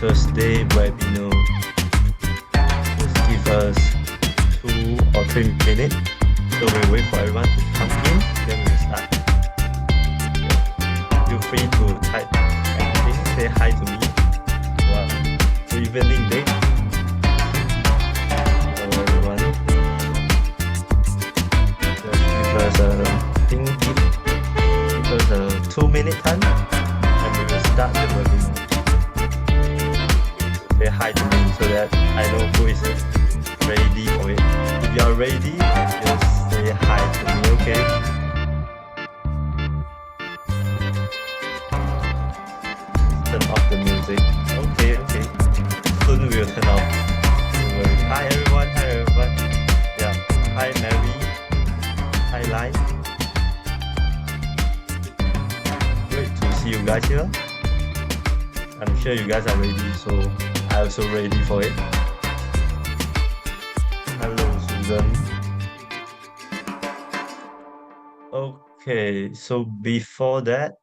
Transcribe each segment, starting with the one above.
first day webinar. Just give us 2 or 3 minutes. So we'll wait for everyone to come in, then we'll start. Feel free to type anything, say hi to me. Wow. Good evening, Dave. Hello, everyone. Just give us a 2 minute time, and we will start the webinar. Say hi to me so that I know who is ready for it. If you are ready, just say hi to me, okay? Turn off the music. Okay, okay. Soon we'll turn off. Don't worry. Hi everyone, hi everyone. Yeah. Hi Mary. Hi Lai. Great to see you guys here. I'm sure you guys are ready, so I'm also ready for it. Hello Susan. Okay, so before that,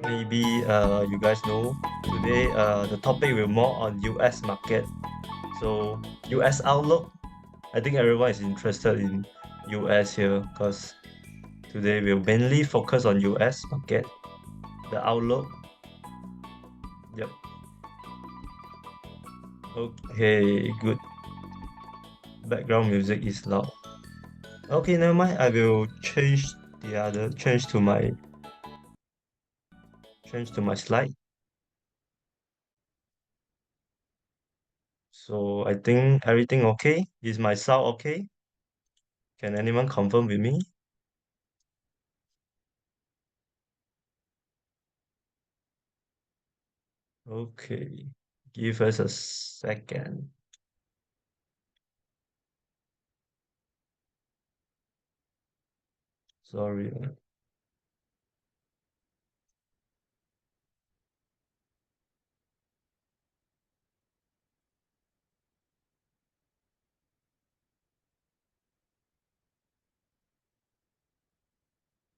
maybe you guys know today the topic will more on US market. So US outlook. I think everyone is interested in US here because today we'll mainly focus on US market, the outlook. Yep. Okay, good. Background music is loud. Okay, never mind. I will change to my slide. So I think everything okay. Is my sound okay? Can anyone confirm with me? Okay. Give us a second. Sorry.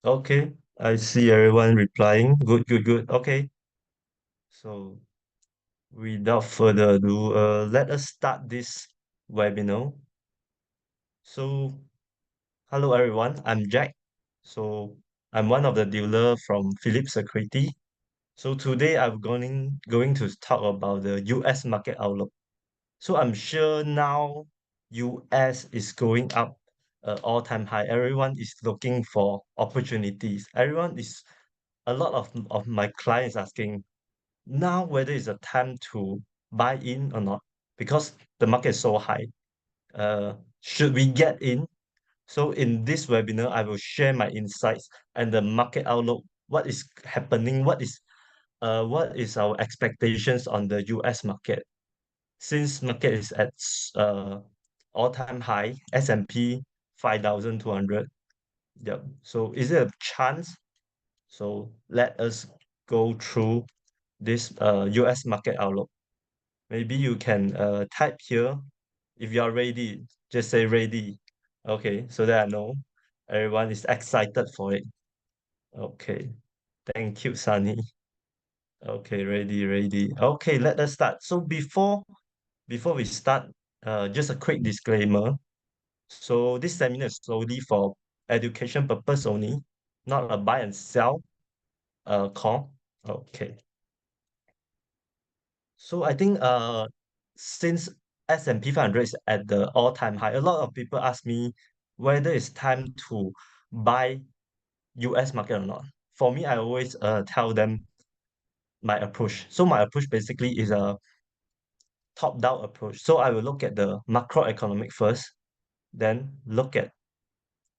Okay. I see everyone replying. Good, good, good. Okay. So without further ado, let us start this webinar. So hello everyone, I'm Jack. So I'm one of the dealer from Phillip Security. So today I'm going to talk about the US market outlook. So I'm sure now US is going up all-time high. Everyone is looking for opportunities. A lot of my clients asking now whether it's a time to buy in or not because the market is so high. Should we get in? So in this webinar, I will share my insights and the market outlook. What is happening? What is our expectations on the US market? Since market is at all-time high, S&P 5,200. Yep. So is it a chance? So let us go through this US market outlook. Maybe you can type here if you are ready. Just say ready. Okay, so that I know everyone is excited for it. Okay, thank you, Sunny. Okay, ready, ready. Okay, let us start. So before we start, just a quick disclaimer. So this seminar is solely for education purpose only, not a buy and sell call. Okay. So I think since S&P 500 is at the all-time high, a lot of people ask me whether it's time to buy US market or not. For me, I always tell them my approach. So my approach basically is a top-down approach. So I will look at the macroeconomic first, then look at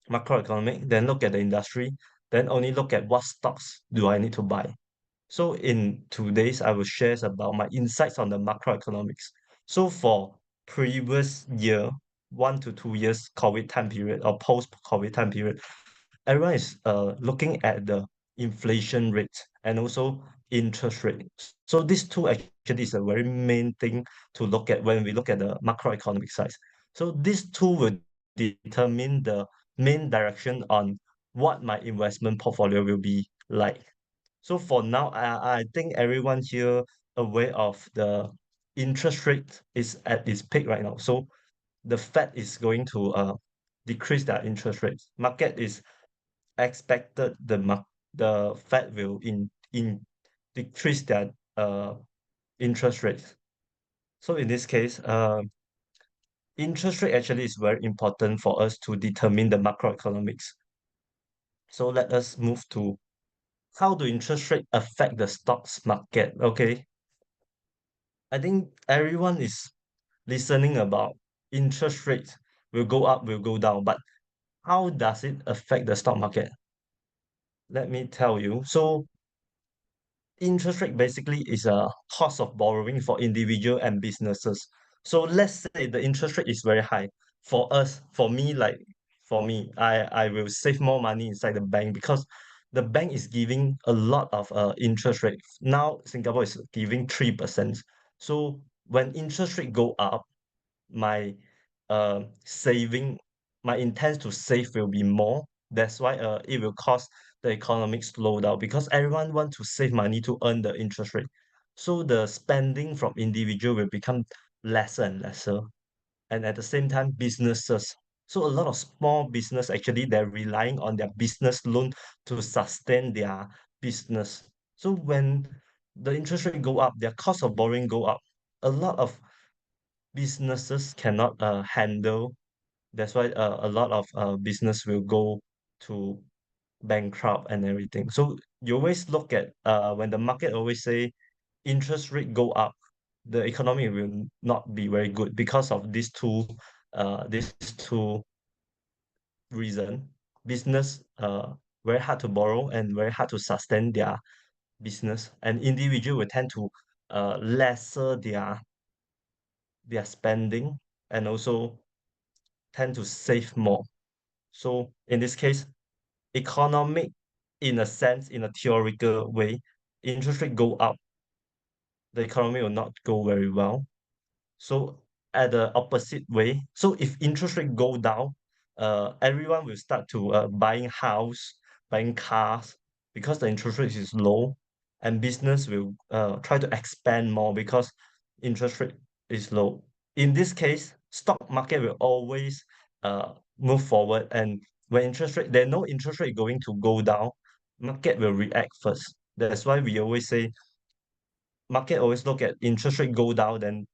macroeconomic, then look at the industry, then only look at what stocks do I need to buy. So in today's, I will share about my insights on the macroeconomics. So for previous year, 1 to 2 years COVID time period or post-COVID time period, everyone is looking at the inflation rate and also interest rate. So these two actually is a very main thing to look at when we look at the macroeconomic side. So these two will determine the main direction on what my investment portfolio will be like. So for now, I think everyone here aware of the interest rate is at its peak right now. So the Fed is going to decrease their interest rates. Market is expected the Fed will in decrease their interest rates. So in this case, interest rate actually is very important for us to determine the macroeconomics. So let us move to how do interest rate affect the stocks market? Okay, I think everyone is listening about interest rates will go up, will go down, but how does it affect the stock market? Let me tell you. So interest rate basically is a cost of borrowing for individual and businesses. So let's say the interest rate is very high. For us, for me, like for me, I will save more money inside the bank because the bank is giving a lot of interest rate. Now Singapore is giving 3%. So when interest rate go up, my saving my intent to save will be more. That's why it will cause the economic slowdown because everyone want to save money to earn the interest rate. So the spending from individual will become lesser and lesser. And at the same time, businesses. So a lot of small business actually they're relying on their business loan to sustain their business. So when the interest rate go up, their cost of borrowing go up. A lot of businesses cannot handle. That's why a lot of business will go to bankrupt and everything. So you always look at when the market always say interest rate go up, the economy will not be very good because of these two reason. Business very hard to borrow and very hard to sustain their business, and individual will tend to lesser their spending and also tend to save more. So in this case, economic, in a sense, in a theoretical way, interest rate go up, the economy will not go very well. So at the opposite way, so if interest rate go down, everyone will start to buying house, buying cars because the interest rate is low, and business will try to expand more because interest rate is low. In this case, stock market will always move forward, and when interest rate, there's no interest rate going to go down, market will react first. That's why we always say market always look at interest rate go down, then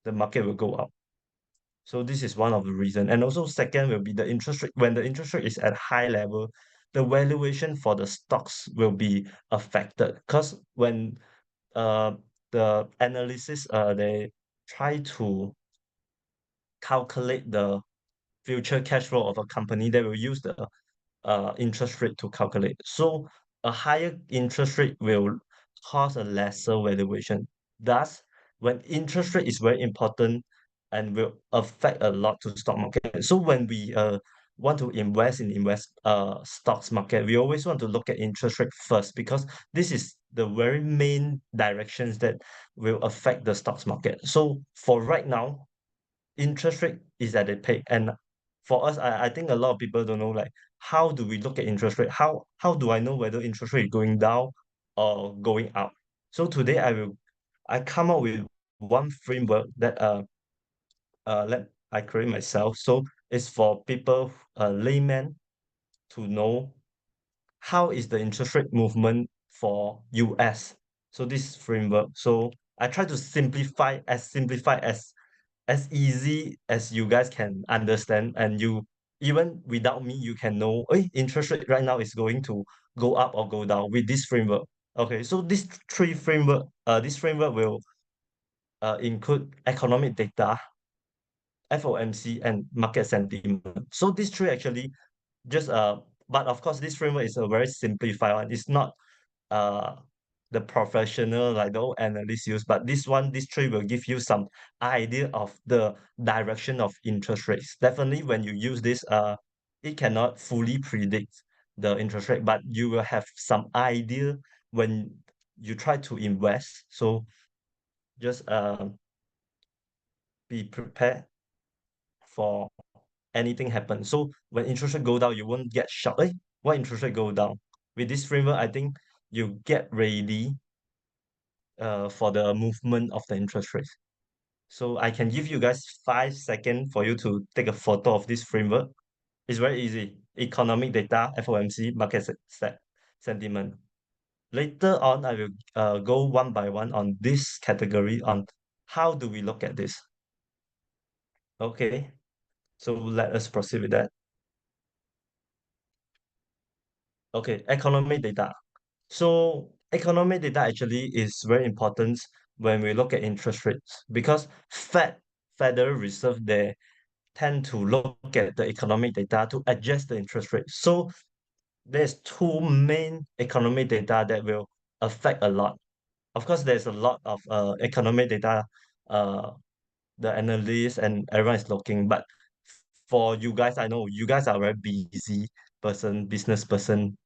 the market will go up. So this is one of the reason. And also second will be the interest rate. When the interest rate is at high level, the valuation for the stocks will be affected. Because when uh the analysis they try to calculate the future cash flow of a company, they will use the interest rate to calculate. So a higher interest rate will cause a lesser valuation. Thus, when interest rate is very important and will affect a lot to stock market. So when we want to invest stocks market, we always want to look at interest rate first because this is the very main directions that will affect the stocks market. So for right now, interest rate is at a peak, and for us I think a lot of people don't know like how do we look at interest rate, how do I know whether interest rate going down or going up. So today I come up with one framework that let I create myself. So it's for people layman to know how is the interest rate movement for US. So this framework, so I try to simplify as easy as you guys can understand, and you even without me you can know interest rate right now is going to go up or go down with this framework. Okay, so this framework will include economic data, FOMC, and market sentiment. So these three actually just but of course this framework is a very simplified one. It's not uh the professional like the old analysts use, but this tree will give you some idea of the direction of interest rates. Definitely when you use this, it cannot fully predict the interest rate, but you will have some idea when you try to invest. So just be prepared for anything happen. So when interest rate go down, you won't get shocked. Why interest rate go down? With this framework, I think you get ready for the movement of the interest rate. So I can give you guys 5 seconds for you to take a photo of this framework. It's very easy. Economic data, FOMC, market sentiment. Later on, I will go one by one on this category on how do we look at this. Okay, so let us proceed with that. Okay, economic data. So economic data actually is very important when we look at interest rates because Federal Reserve, they tend to look at the economic data to adjust the interest rate. So there's two main economic data that will affect a lot. Of course, there's a lot of economic data uh, the analysts and everyone is looking, but for you guys, I know you guys are very busy person, business person,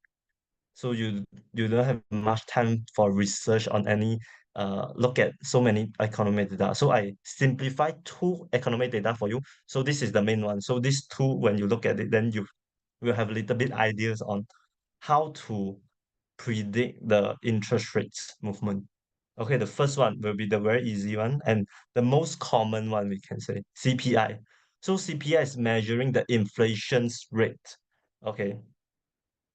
so you don't have much time for research on any look at so many economic data. So I simplify two economic data for you. So this is the main one. So these two, when you look at it, then you will have a little bit ideas on how to predict the interest rates movement. Okay, the first one will be the very easy one and the most common one we can say CPI. So CPI is measuring the inflation's rate. Okay,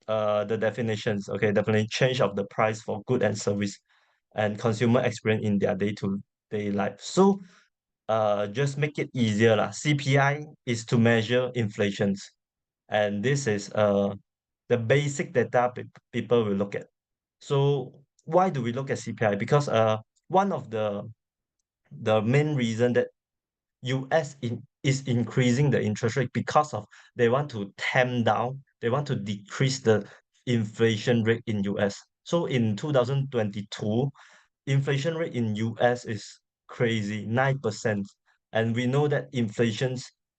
the definitions. Okay, definitely change of the price for good and service and consumer experience in their day-to-day life. So just make it easier lah. CPI is to measure inflations, and this is the basic data people will look at. So why do we look at CPI? Because one of the main reason that is increasing the interest rate because of they want to tamp down, they want to decrease the inflation rate in US. So in 2022, inflation rate in US is crazy, 9%. And we know that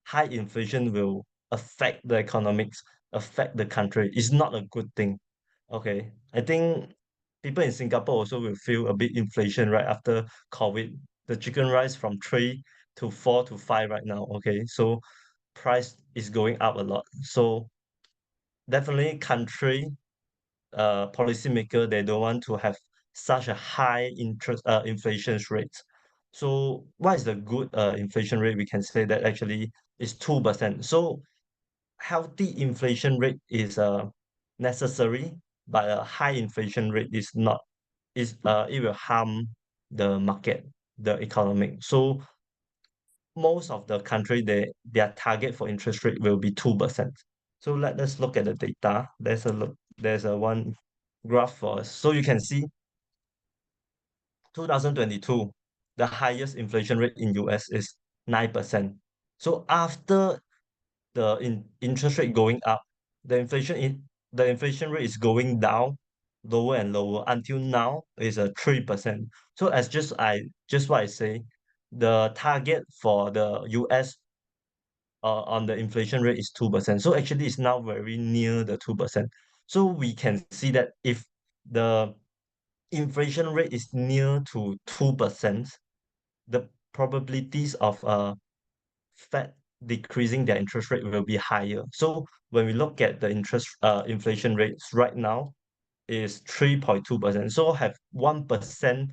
high inflation will affect the economics, affect the country. It's not a good thing. Okay. I think people in Singapore also will feel a bit inflation right after COVID. The chicken rice from 3 to 4 to 5 right now. Okay. So price is going up a lot. So definitely country policymaker, they don't want to have such a high interest inflation rate. So what is the good inflation rate? We can say that actually is 2%. So healthy inflation rate is necessary, but a high inflation rate is not. It will harm the market, the economic. So most of the country, their target for interest rate will be 2%. So let us look at the data. There's a one graph for us. So you can see 2022, the highest inflation rate in US is 9%. So after the interest rate going up, the inflation rate is going down lower and lower until now is a 3%. So as just what I say, the target for the US on the inflation rate is 2%. So actually it's now very near the 2%. So we can see that if the inflation rate is near to 2%, the probabilities of Fed decreasing their interest rate will be higher. So when we look at the inflation rates right now is 3.2%. So have 1%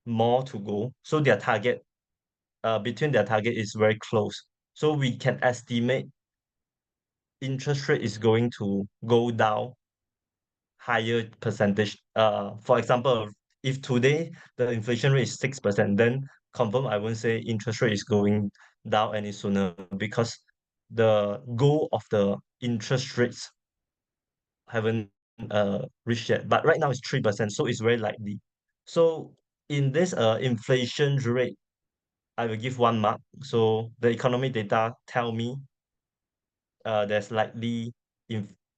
more to go. So their target between their target is very close. So we can estimate interest rate is going to go down higher percentage. For example, if today the inflation rate is 6%, then confirm I won't say interest rate is going down any sooner because the goal of the interest rates haven't reached yet. But right now it's 3%, so it's very likely. So in this inflation rate, I will give 1 mark. So the economic data tell me there's likely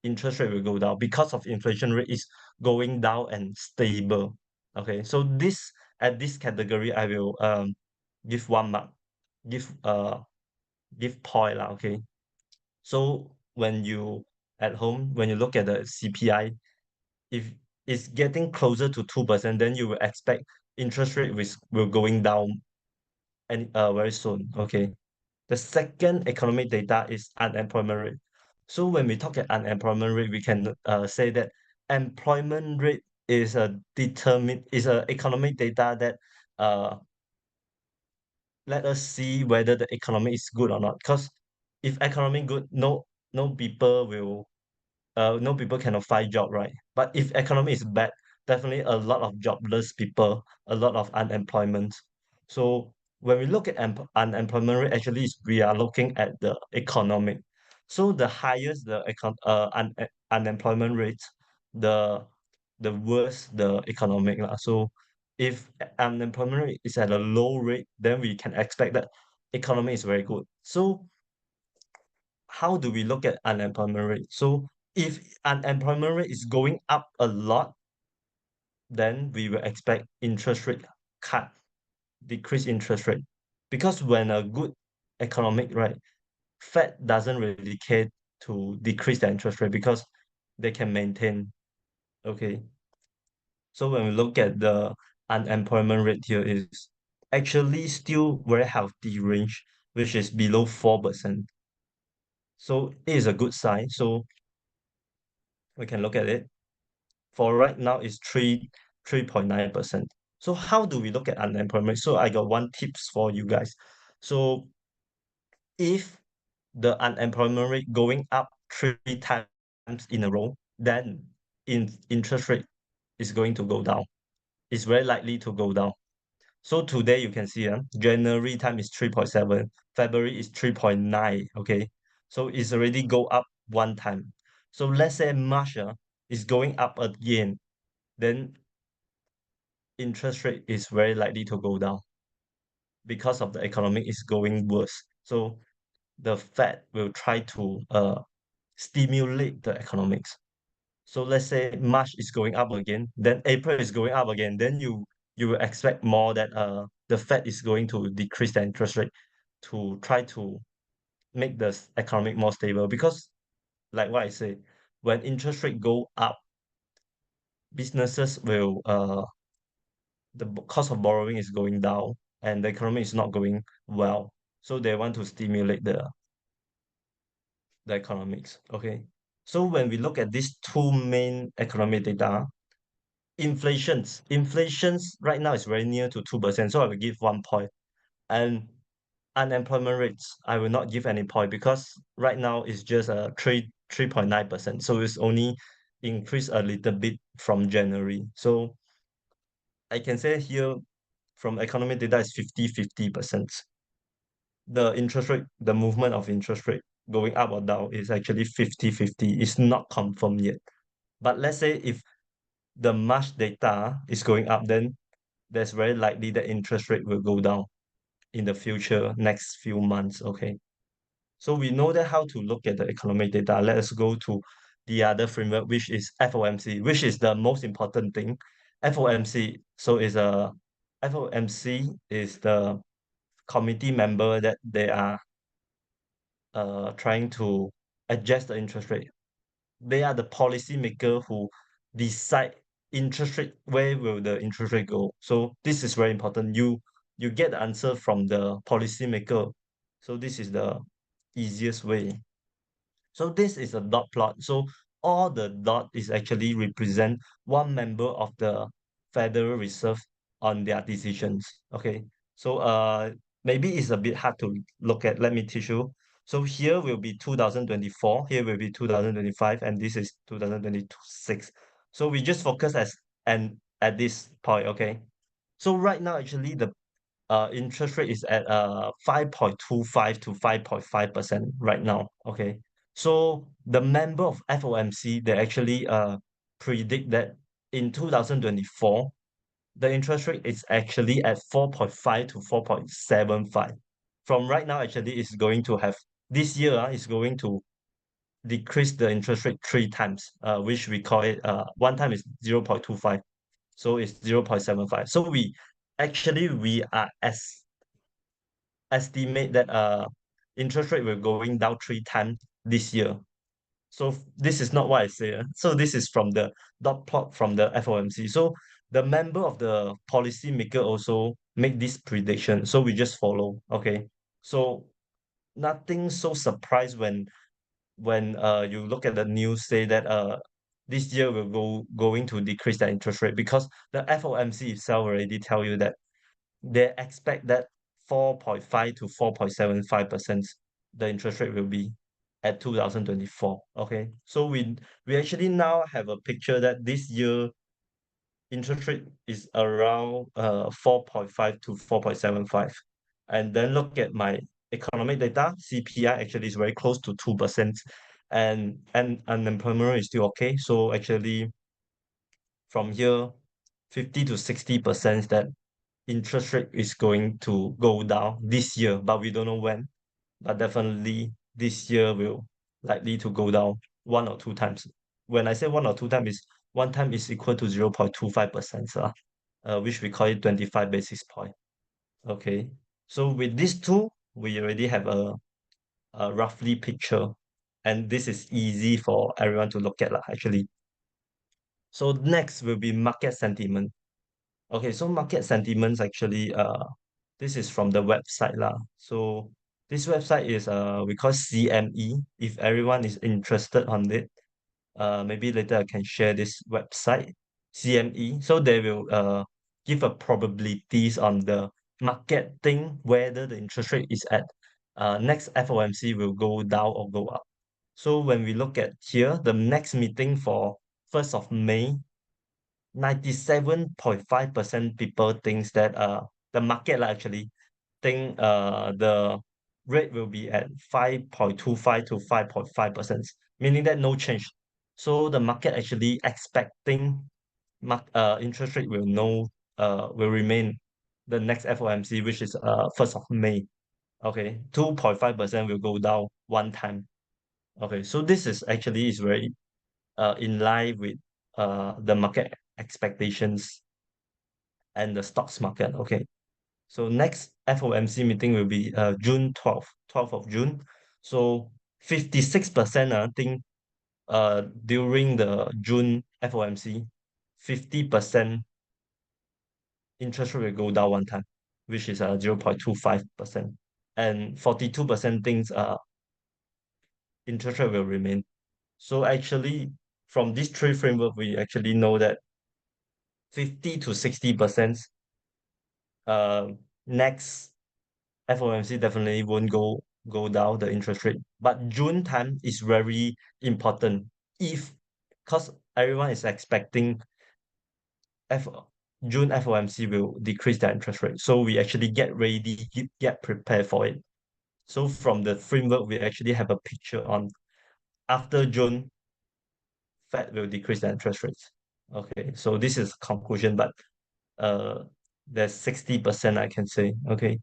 interest rate will go down because of inflation rate is going down and stable. Okay, so this category I will give 1 mark, give give point lah. Okay, so when you at home when you look at the CPI, if it's getting closer to 2%, then you will expect interest rate will going down and very soon. Okay, the second economic data is unemployment rate. So when we talk at unemployment rate, we can say that employment rate is a economic data that uh let us see whether the economy is good or not. Because if economy good, no people will no people cannot find job, right? But if economy is bad, definitely a lot of jobless people, a lot of unemployment. So when we look at unemployment rate, actually we are looking at the economic. So the highest the unemployment rate, the the worse the economic lah. So if unemployment rate is at a low rate, then we can expect that economy is very good. So how do we look at unemployment rate? So if unemployment rate is going up a lot, then we will expect interest rate cut, decrease interest rate. Because when a good economic, right, Fed doesn't really care to decrease the interest rate because they can maintain. Okay. So when we look at the unemployment rate here is actually still very healthy range, which is below 4%. So it is a good sign. So we can look at it. For right now is 3.9%. So how do we look at unemployment? So I got one tips for you guys. So if the unemployment rate going up 3 times in a row, then interest rate is going to go down. It's very likely to go down. So today you can see January time is 3.7, February is 3.9, okay? So it's already go up 1 time. So let's say March is going up again, then interest rate is very likely to go down because of the economic is going worse. So the Fed will try to stimulate the economics. So let's say March is going up again, then April is going up again, then you will expect more that the Fed is going to decrease the interest rate to try to make the economic more stable. Because like what I say, when interest rate go up, businesses will the cost of borrowing is going down and the economy is not going well. So they want to stimulate the economics. Okay. So when we look at these two main economic data, inflations right now is very near to 2%. So I will give 1 point. And unemployment rates, I will not give any point because right now it's just a 3.9%. So it's only increased a little bit from January. So I can say here from economic data is 50-50%. The interest rate, the movement of interest rate going up or down is actually 50-50. It's not confirmed yet. But let's say if the March data is going up, then there's very likely that interest rate will go down in the future, next few months. Okay. So we know that how to look at the economic data. Let us go to the other framework, which is FOMC, which is the most important thing. FOMC, so is a FOMC is the committee member that they are trying to adjust the interest rate. They are the policy maker who decide interest rate, where will the interest rate go. So this is very important. You get the answer from the policy maker. So this is the easiest way. So this is a dot plot. So all the dot is actually represent one member of the Federal Reserve on their decisions. Okay. So maybe it's a bit hard to look at. Let me teach you. So here will be 2024, here will be 2025, and this is 2026. So we just focus and at this point, okay? So right now actually the interest rate is at 5.25 to 5.5% right now. Okay. So the member of FOMC, they actually predict that in 2024, the interest rate is actually at 4.5 to 4.75. From right now, actually, it's going to have this year is going to decrease the interest rate 3 times, which we call it 1 time is 0.25. So it's 0.75. So we are estimate that interest rate will going down 3 times this year. So this is not what I say. So this is from the dot plot from the FOMC. So the member of the policy maker also make this prediction. So we just follow. Okay. So nothing so surprised when you look at the news say that this year will going to decrease the interest rate because the FOMC itself already tell you that they expect that 4.5 to 4.75% the interest rate will be at 2024. Okay. So we actually now have a picture that this year interest rate is around 4.5 to 4.75. And then look at my economic data, CPI actually is very close to 2%, and unemployment is still okay. So actually from here, 50 to 60% that interest rate is going to go down this year, but we don't know when. But definitely this year will likely to go down one or two times. When I say one or two times, is one time is equal to 0.25%, which we call it 25 basis point. Okay. So with these two, we already have a roughly picture, and this is easy for everyone to look at lah, actually. So next will be market sentiment. Okay, so market sentiments actually this is from the website lah. So this website is we call CME. If everyone is interested on it, maybe later I can share this website, CME. So they will give a probabilities on the market thing whether the interest rate is at next FOMC will go down or go up. So when we look at here, the next meeting for 1st of May, 97.5% people thinks that the market lah actually think the rate will be at 5.25 to 5.5%, meaning that no change. So the market actually expecting interest rate will no will remain the next FOMC, which is 1st of May. Okay, 2.5% will go down one time. Okay, so this is actually is very in line with the market expectations and the stocks market. Okay, so next FOMC meeting will be June 12th, 12th of June. So 56% I think during the June FOMC, 50% interest rate will go down one time, which is 0.25%. And 42% thinks interest rate will remain. So actually, from these three framework, we actually know that 50 to 60% uh, next FOMC definitely won't go down the interest rate. But June time is very important if because everyone is expecting F June FOMC will decrease the interest rate. So we actually get ready, get prepared for it. So from the framework, we actually have a picture on after June, Fed will decrease the interest rates. Okay, so this is conclusion, but uh there's 60% I can say. Okay.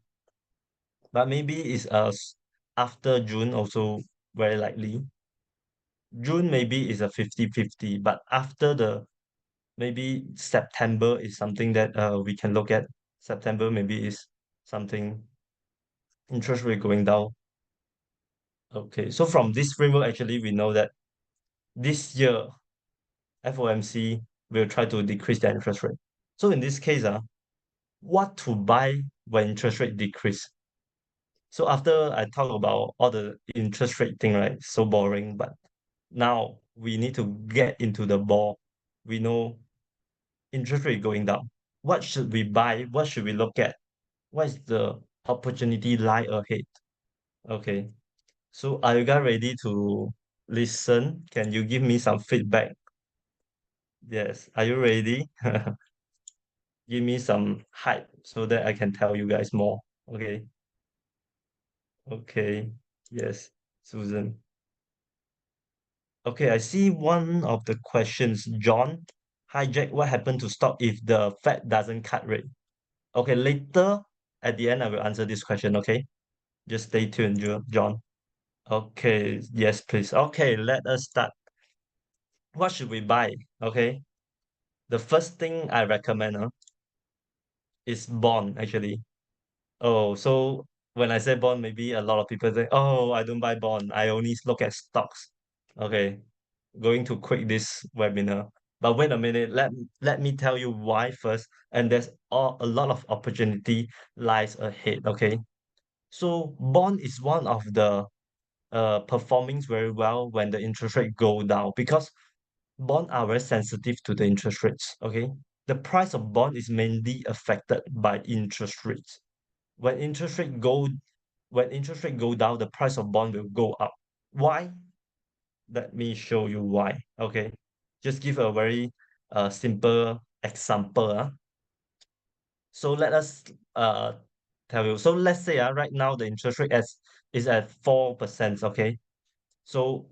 But maybe it's after June also very likely. June maybe is a 50-50, but after the maybe September is something that we can look at. September maybe is something interest rate going down. Okay, so from this framework, actually, we know that this year FOMC will try to decrease the interest rate. So in this case, what to buy when interest rate decrease? So after I talk about all the interest rate thing, right? So boring, but now we need to get into the ball. We know interest rate going down. What should we buy? What should we look at? What is the opportunity lie ahead? Okay. So are you guys ready to listen? Can you give me some feedback? Yes. Are you ready? Give me some hype so that I can tell you guys more. Okay. Okay. Yes, Susan. Okay, I see one of the questions, John. Hi Jack, what happened to stock if the Fed doesn't cut rate? Okay, later at the end I will answer this question, okay? Just stay tuned, John. Okay, yes, please. Okay, let us start. What should we buy? Okay. The first thing I recommend is bond actually. Oh, so when I say bond, maybe a lot of people say, oh, I don't buy bond. I only look at stocks. Okay, going to quit this webinar. But wait a minute, let me tell you why first. And there's a lot of opportunity lies ahead. Okay, so bond is one of the performing very well when the interest rate go down because bond are very sensitive to the interest rates. Okay, the price of bond is mainly affected by interest rates. When interest rate go when interest rate go down, the price of bond will go up. Why? Let me show you why. Okay, just give a very simple example. So let us tell you. So let's say right now the interest rate is at 4%. Okay, so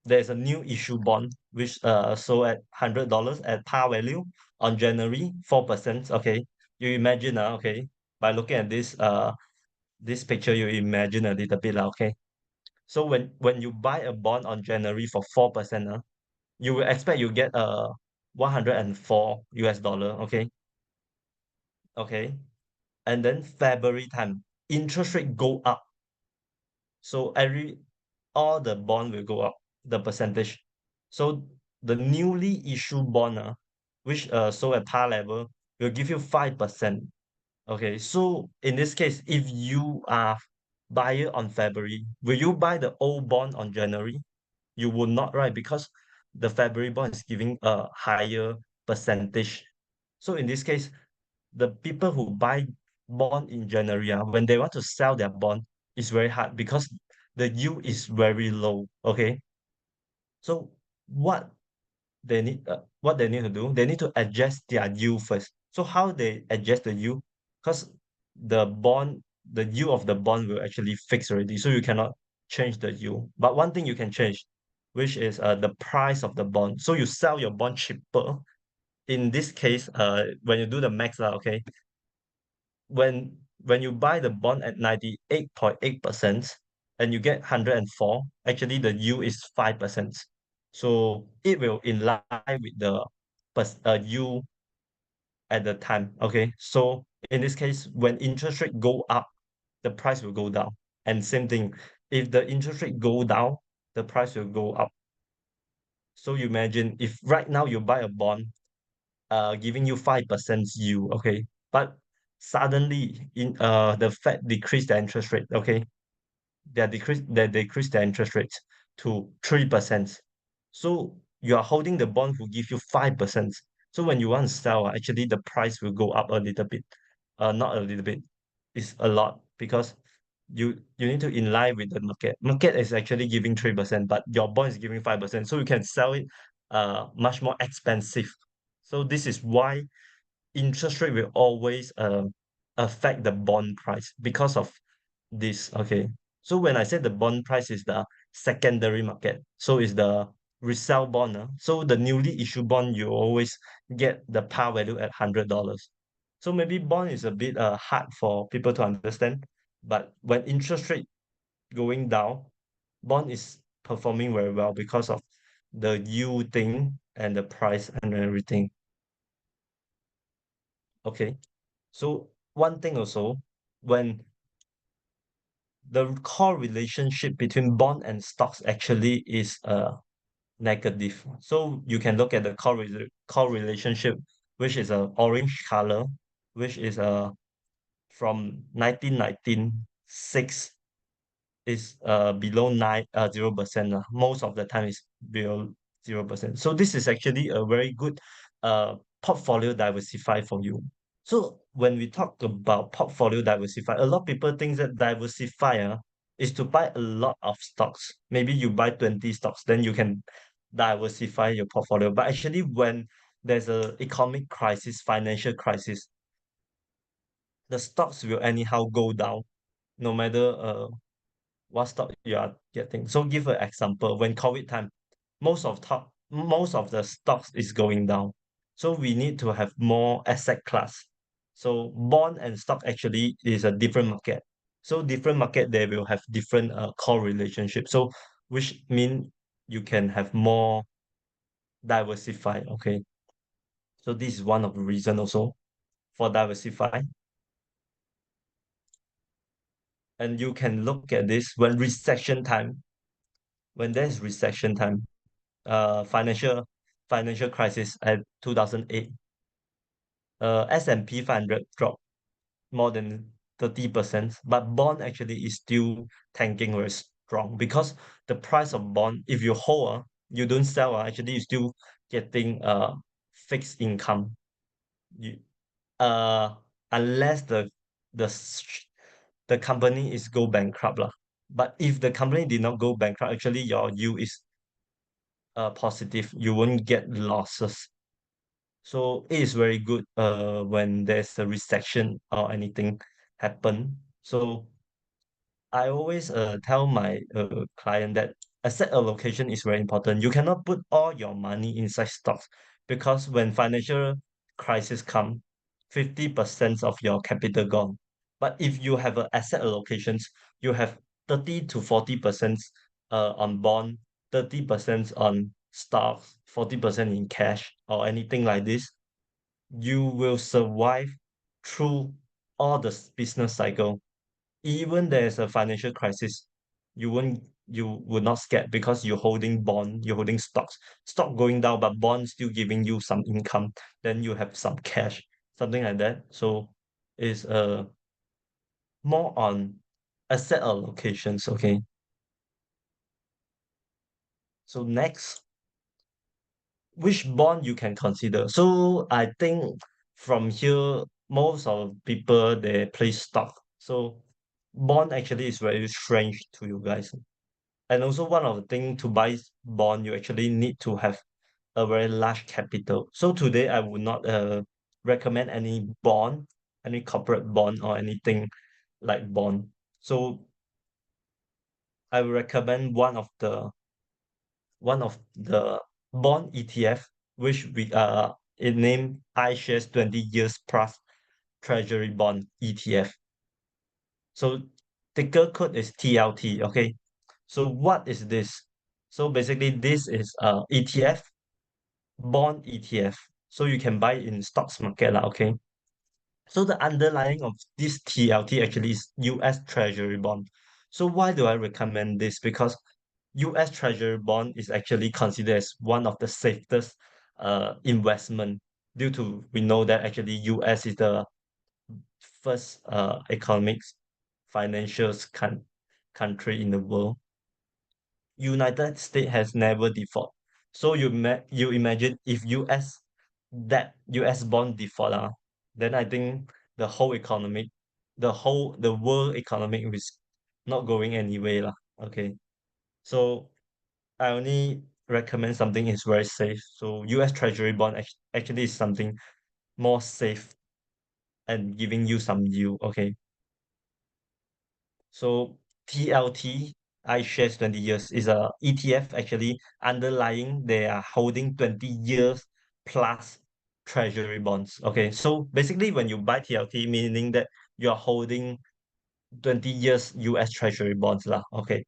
there's a new issue bond which sold at $100 at par value on January 4%. Okay, you imagine okay, by looking at this picture, you imagine a little bit okay. So when you buy a bond on January for 4%, you will expect you get 104 US dollar. Okay, okay, and then February time interest rate go up, so all the bond will go up, the percentage. So the newly issued bond, which sold at par level, will give you 5%. Okay, so in this case, if you are buyer on February, will you buy the old bond on January? You will not, right? Because the February bond is giving a higher percentage. So in this case, the people who buy bond in January, when they want to sell their bond, it's very hard because the yield is very low. Okay, so what what they need to do, they need to adjust their yield first. So how they adjust the yield? Because the yield of the bond will actually fix already, so you cannot change the yield. But one thing you can change, which is the price of the bond. So you sell your bond cheaper. In this case, when you do the max, okay, when you buy the bond at 98.8% and you get 104, actually the yield is 5%. So it will in line with the yield at the time. Okay. So in this case, when interest rate go up, the price will go down. And same thing, if the interest rate go down, the price will go up. So you imagine if right now you buy a bond giving you 5% yield, okay, but suddenly the Fed decreased the interest rate, okay, they decrease the interest rates to 3%. So you are holding the bond who give you 5%. So when you want to sell, actually the price will go up a little bit. Not a little bit, it's a lot because you need to in line with the market. Market is actually giving 3%, but your bond is giving 5%. So you can sell it much more expensive. So this is why interest rate will always affect the bond price because of this. Okay, so when I say the bond price is the secondary market, so is the resale bond, so the newly issued bond you always get the par value at $100. So maybe bond is a bit hard for people to understand, but when interest rate going down, bond is performing very well because of the yield thing and the price and everything. Okay, so one thing also, when the core relationship between bond and stocks actually is negative. So you can look at the core relationship, which is a orange color, which is from 1996 is below 0%. Most of the time is below 0%. So this is actually a very good portfolio diversify for you. So when we talk about portfolio diversify, a lot of people think that diversify is to buy a lot of stocks. Maybe you buy 20 stocks, then you can diversify your portfolio. But actually, when there's a economic crisis, financial crisis, the stocks will anyhow go down, no matter what stock you are getting. So give an example, when COVID time, most of the stocks is going down. So we need to have more asset class. So bond and stock actually is a different market. So different market, they will have different core relationship. So which mean you can have more diversify. Okay. So this is one of the reason also for diversify. And you can look at this when there's recession time, financial crisis at 2008, S&P 500 dropped more than 30%, but bond actually is still tanking very strong because the price of bond, if you hold, you don't sell, actually you still getting fixed income. You uh unless the s- the company is go bankrupt lah. But if the company did not go bankrupt, actually your yield is positive. You won't get losses. So it is very good when there's a recession or anything happen. So I always tell my client that asset allocation is very important. You cannot put all your money inside stocks because when financial crisis come, 50% of your capital gone. But if you have a asset allocations, you have 30 to 40% on bond, 30% on stocks, 40% in cash or anything like this, you will survive through all the business cycle. Even there's a financial crisis, you will not scared because you're holding bond, you're holding stocks. Stock going down, but bond still giving you some income. Then you have some cash, something like that. So it's more on asset allocations. Okay. So next, which bond you can consider? So I think from here, most of people they play stock. So bond actually is very strange to you guys. And also one of the thing to buy bond, you actually need to have a very large capital. So today I would not recommend any bond, any corporate bond or anything like bond. So I will recommend one of the bond ETF, which we it named iShares 20 years plus treasury bond ETF. So ticker code is TLT. Okay. So what is this? So basically this is ETF, bond ETF. So you can buy in stocks market lah, okay? So the underlying of this TLT actually is US Treasury bond. So why do I recommend this? Because US Treasury bond is actually considered as one of the safest investment due to we know that actually US is the first economics financials country in the world. United States has never default. So you imagine if US bond default then I think the world economic is not going anywhere lah. Okay. So I only recommend something is very safe. So US Treasury bond actually is something more safe and giving you some yield. Okay. So TLT, iShares 20 years, is a ETF actually underlying they are holding 20 years plus treasury bonds. Okay, so basically when you buy TLT, meaning that you are holding 20 years US treasury bonds lah. Okay.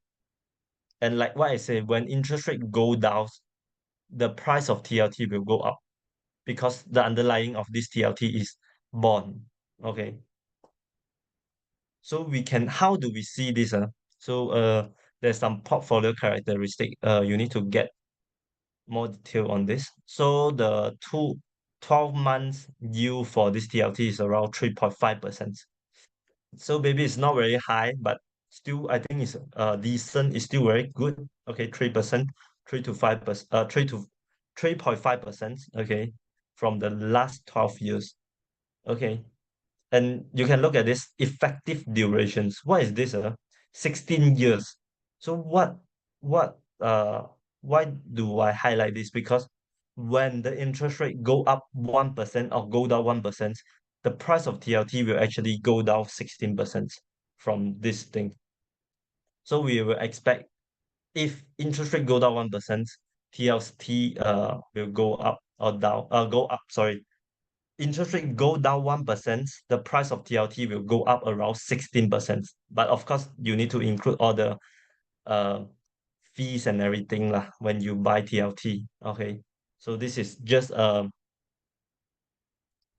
And like what I say, when interest rate go down, the price of TLT will go up because the underlying of this TLT is bond. Okay. So how do we see this? So there's some portfolio characteristic. You need to get more detail on this. So the 12 months yield for this TLT is around 3.5%. So maybe it's not very high, but still I think it's decent, it's still very good. Okay, 3%, 3 to 5%, 3.5%, okay, from the last 12 years. Okay. And you can look at this effective durations. What is this? 16 years. So what why do I highlight this? Because when the interest rate go up 1% or go down 1%, the price of TLT will actually go down 16% from this thing. So we will expect if interest rate go down 1%, TLT will go up or down go up, sorry, interest rate go down 1%, the price of TLT will go up around 16%. But of course, you need to include all the uh, fees and everything lah when you buy TLT. Okay. So this is just a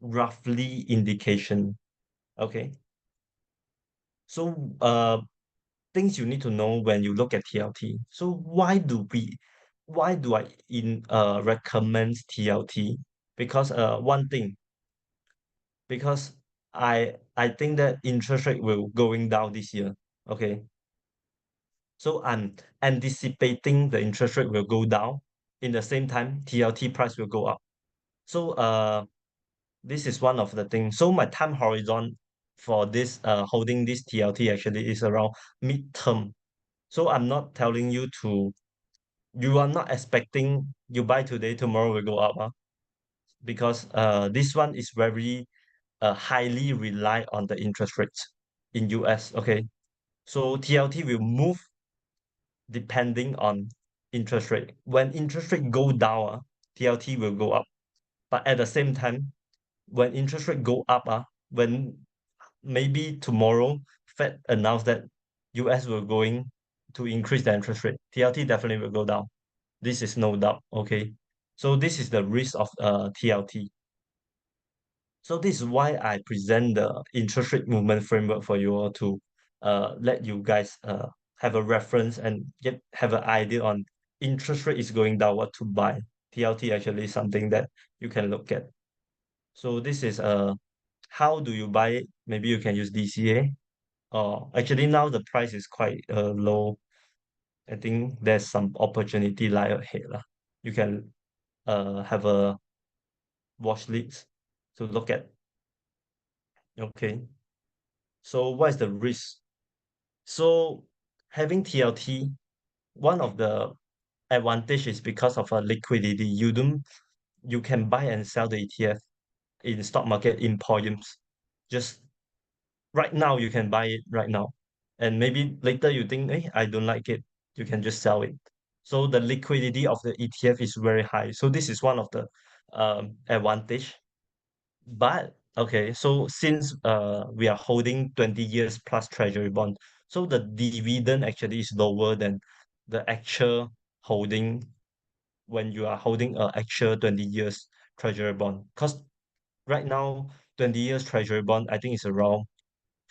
roughly indication. Okay. So things you need to know when you look at TLT. So why do I recommend TLT? Because one thing, because I think that interest rate will going down this year. Okay. So I'm anticipating the interest rate will go down. in the same time, TLT price will go up. So this is one of the things. So my time horizon for this holding this TLT actually is around midterm. So I'm not telling you to, you are not expecting you buy today, tomorrow will go up, because this one is very highly rely on the interest rates in US. Okay, so TLT will move depending on interest rate. When interest rate go down, TLT will go up. But at the same time, when interest rate go up, when maybe tomorrow Fed announce that US will going to increase the interest rate, TLT definitely will go down. This is no doubt. Okay, so this is the risk of TLT. So this is why I present the interest rate movement framework for you all to let you guys have a reference and have an idea on interest rate is going down, what to buy. TLT actually is something that you can look at. So this is how do you buy it? Maybe you can use DCA. Or actually now the price is quite low. I think there's some opportunity lie ahead lah. You can have a watch list to look at. Okay. So what is the risk? So having TLT, one of the advantage is because of a liquidity. You can buy and sell the ETF in stock market in volumes. Just right now you can buy it right now. And maybe later you think, hey, I don't like it. You can just sell it. So the liquidity of the ETF is very high. So this is one of the advantage. But okay, so since we are holding 20 years plus treasury bond, so the dividend actually is lower than the actual holding when you are holding a actual 20 years treasury bond. Because right now, 20 years treasury bond, I think is around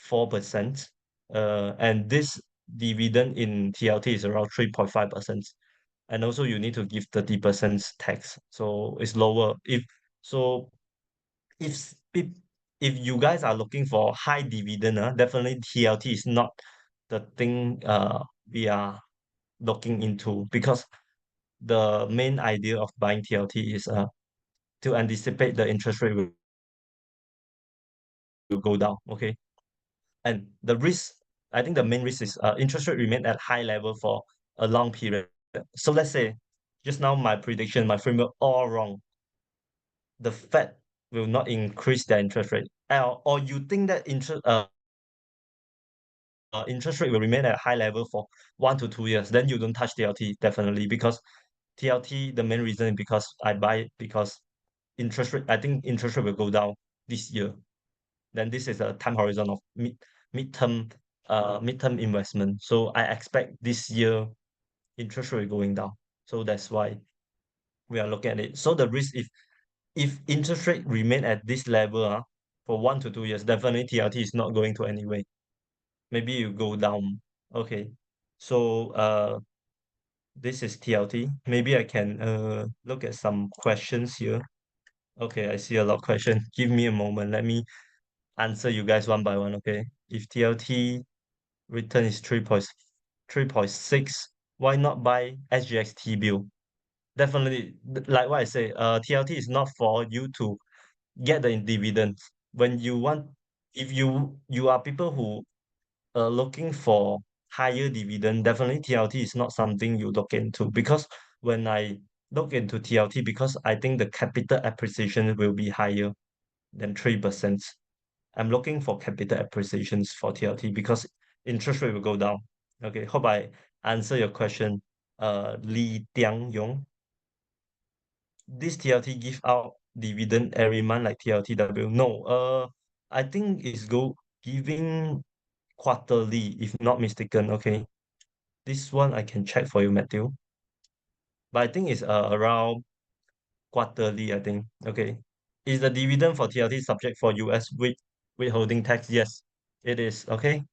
4%. And this dividend in TLT is around 3.5%. And also you need to give 30% tax. So it's lower. So if if you guys are looking for high dividend, definitely TLT is not the thing we are looking into, because the main idea of buying TLT is to anticipate the interest rate will go down. Okay. And the risk, I think the main risk is interest rate remain at high level for a long period. So let's say just now my prediction, my framework all wrong. The Fed will not increase their interest rate. Or you think that interest rate will remain at a high level for 1 to 2 years, then you don't touch TLT definitely, because TLT, the main reason is because I buy it because interest rate, I think interest rate will go down this year. Then this is a time horizon of midterm midterm investment. So I expect this year interest rate going down. So that's why we are looking at it. So the risk, if interest rate remain at this level for 1 to 2 years, definitely TLT is not going to anyway. Maybe you go down. Okay. So this is TLT. Maybe I can look at some questions here. Okay, I see a lot of questions. Give me a moment. Let me answer you guys one by one. Okay. If TLT return is 3.6, why not buy SGXT bill? Definitely, like what I say, TLT is not for you to get the dividends. When you want, if you are people who looking for higher dividend, definitely TLT is not something you look into, because when I look into TLT, because I think the capital appreciation will be higher than 3%. I'm looking for capital appreciations for TLT because interest rate will go down. Okay, hope I answer your question. Lee Tiang Yong, this TLT give out dividend every month like TLTW? No, I think it's giving quarterly, if not mistaken. Okay, this one I can check for you, Matthew. But I think it's around quarterly, I think. Okay. Is the dividend for TLT subject for US withholding tax? Yes, it is. Okay.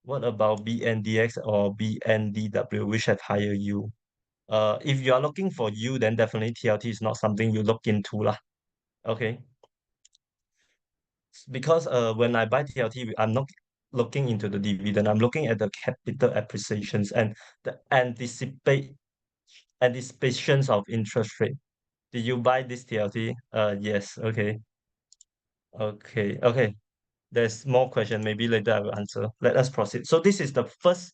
What about BNDX or BNDW, which have higher yield? If you are looking for yield, then definitely TLT is not something you look into lah. Okay. Because when I buy TLT, I'm not looking into the dividend. I'm looking at the capital appreciations and the anticipate anticipations of interest rate. Did you buy this TLT? Yes. Okay. Okay. Okay. There's more question. Maybe later I will answer. Let us proceed. So this is the first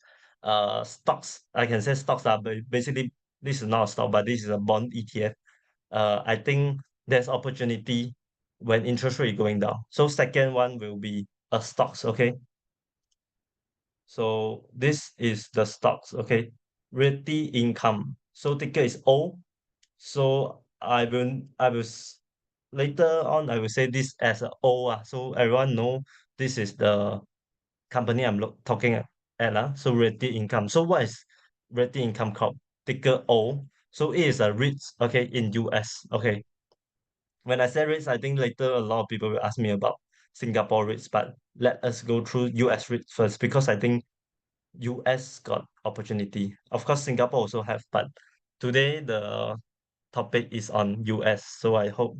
stocks. I can say stocks are basically this is not a stock, but this is a bond ETF. I think there's opportunity when interest rate going down. So second one will be a stocks. Okay. So this is the stocks. Okay. Realty income. So ticker is O. So later on I will say this as a O. So everyone know this is the company I'm talking at. So realty income. So what is realty income called? Ticker O. So it is a REITs, okay, in US. Okay. When I say REITs, I think later a lot of people will ask me about Singapore REITs, but let us go through US REITs first because I think US got opportunity. Of course, Singapore also have, but today the topic is on US. So I hope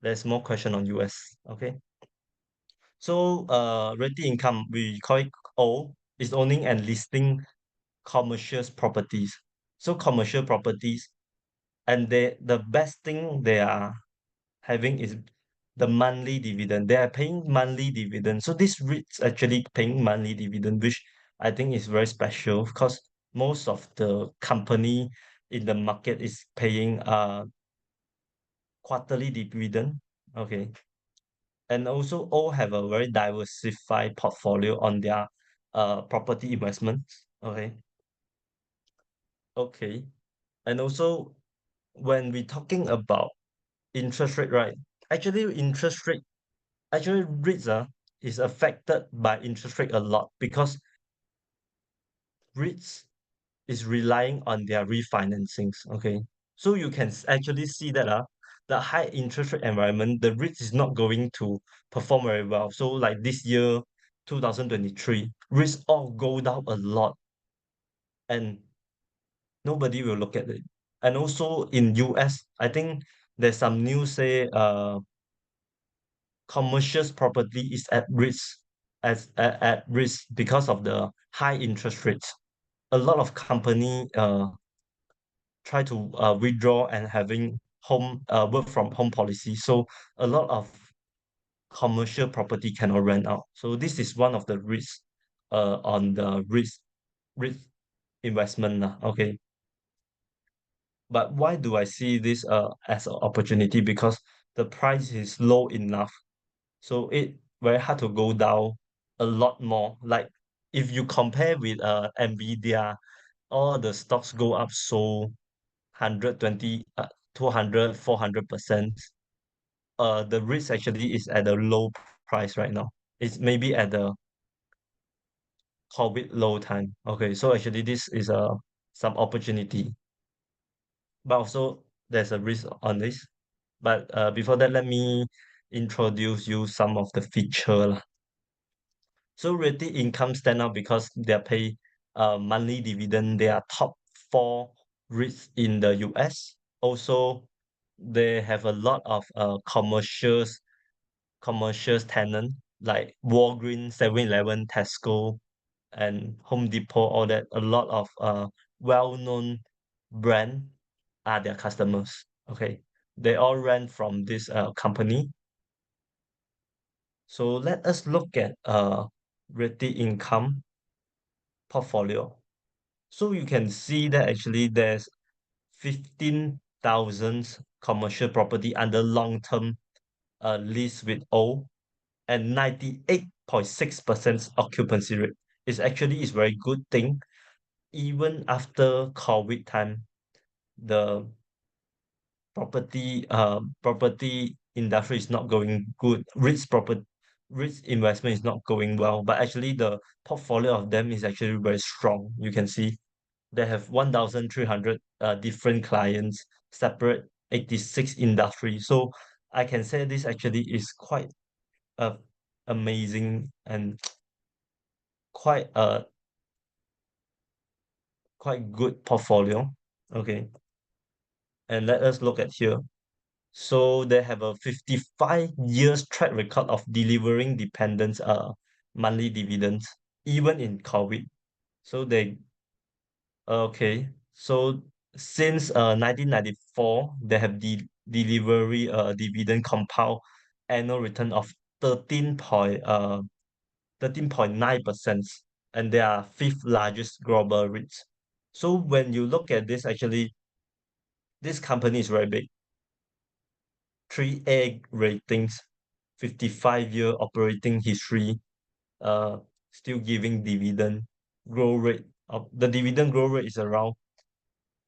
there's more question on US. Okay. So rental income, we call it O, is owning and listing commercial properties. So commercial properties, and the best thing they are having is the monthly dividend. They are paying monthly dividend. So this REITs actually paying monthly dividend, which I think is very special because most of the company in the market is paying quarterly dividend. Okay. And also all have a very diversified portfolio on their property investments. Okay. Okay. And also when we talking about interest rate, right? Actually, interest rate actually REITs is affected by interest rate a lot because REITs is relying on their refinancings. Okay. So you can actually see that the high interest rate environment, the REITs is not going to perform very well. So like this year, 2023, REITs all go down a lot and nobody will look at it. And also in US, I think there's some news say commercial property is at risk at risk because of the high interest rates. A lot of company try to withdraw and having home work from home policy. So a lot of commercial property cannot rent out. So this is one of the risks on the risk investment. Okay. But why do I see this as an opportunity? Because the price is low enough. So it very hard to go down a lot more. Like if you compare with Nvidia, all the stocks go up so 120, 200, 400%. The risk actually is at a low price right now. It's maybe at the COVID low time. Okay, so actually this is some opportunity, but also there's a risk on this. But before that, let me introduce you some of the feature lah. So realty income stand out because they pay monthly dividend. They are top four REITs in the US. Also, they have a lot of commercials tenant like Walgreens, 7-Eleven, Tesco, and Home Depot, all that. A lot of well-known brand are their customers. Okay. They all rent from this company. So let us look at realty income portfolio. So you can see that actually there's 15,000 commercial property under long-term lease with O and 98.6% occupancy rate. It's actually is very good thing. Even after COVID time, the property industry is not going good. Risk investment is not going well, but actually the portfolio of them is actually very strong. You can see they have 1,300 different clients, separate 86 industries. So I can say this actually is quite amazing and quite a quite good portfolio. Okay, and let us look at here. So they have a 55 years track record of delivering dependents monthly dividends even in COVID. So they okay. So since 1994, they have delivery dividend compound annual return of 13.9%, and they are fifth largest global REITs. So when you look at this, actually, this company is very big. 3A ratings, 55-year operating history, uh, still giving dividend growth rate of the dividend growth rate is around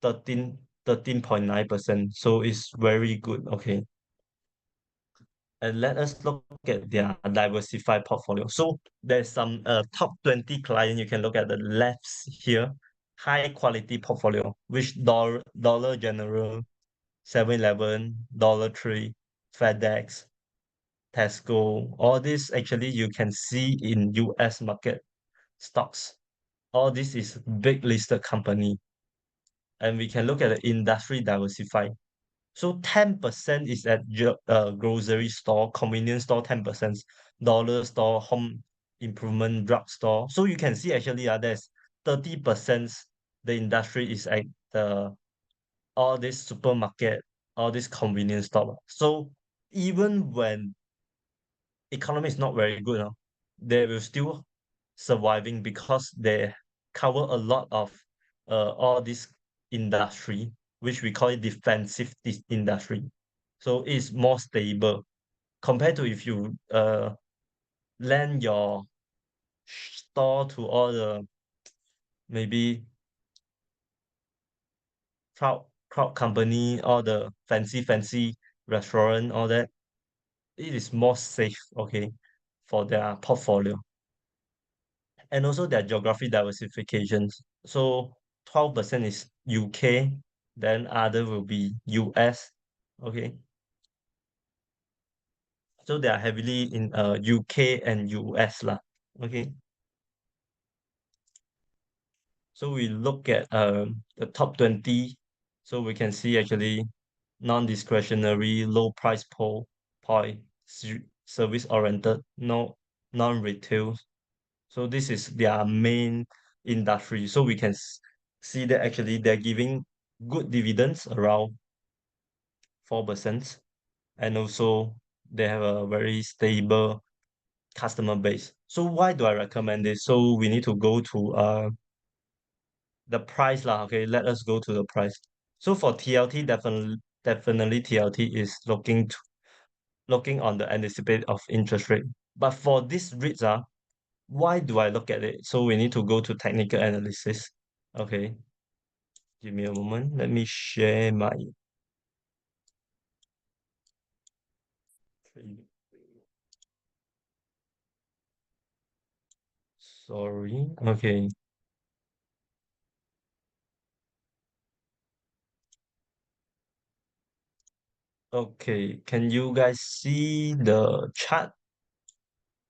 13.9%. So it's very good. Okay. And let us look at their diversified portfolio. So there's some top 20 client you can look at the left here. High quality portfolio, which Dollar General, 7-Eleven, Dollar Tree, FedEx, Tesco, all this actually you can see in US market stocks. All this is big listed company. And we can look at the industry diversified. So 10% is at grocery store, convenience store, 10%, dollar store, home improvement, drug store. So you can see actually there's 30% the industry is at the all this supermarket, all this convenience store. So even when economy is not very good, they will still surviving because they cover a lot of all this industry, which we call it defensive industry. So it's more stable compared to if you lend your store to all the maybe crowd company, all the fancy restaurant, all that. It is more safe, okay, for their portfolio. And also their geography diversifications. So 12% is UK, then other will be US. Okay. So they are heavily in UK and US lah. Okay. So we look at the top 20. So we can see actually non-discretionary, low price point, service oriented, no non-retail. So this is their main industry. So we can see that actually they're giving good dividends around 4%. And also they have a very stable customer base. So why do I recommend this? So we need to go to the price lah. Okay, let us go to the price. So for TLT, definitely TLT is looking on the anticipate of interest rate. But for this REITs, why do I look at it? So we need to go to technical analysis. Okay, give me a moment. Let me share my. Sorry. Okay. Okay. Can you guys see the chart?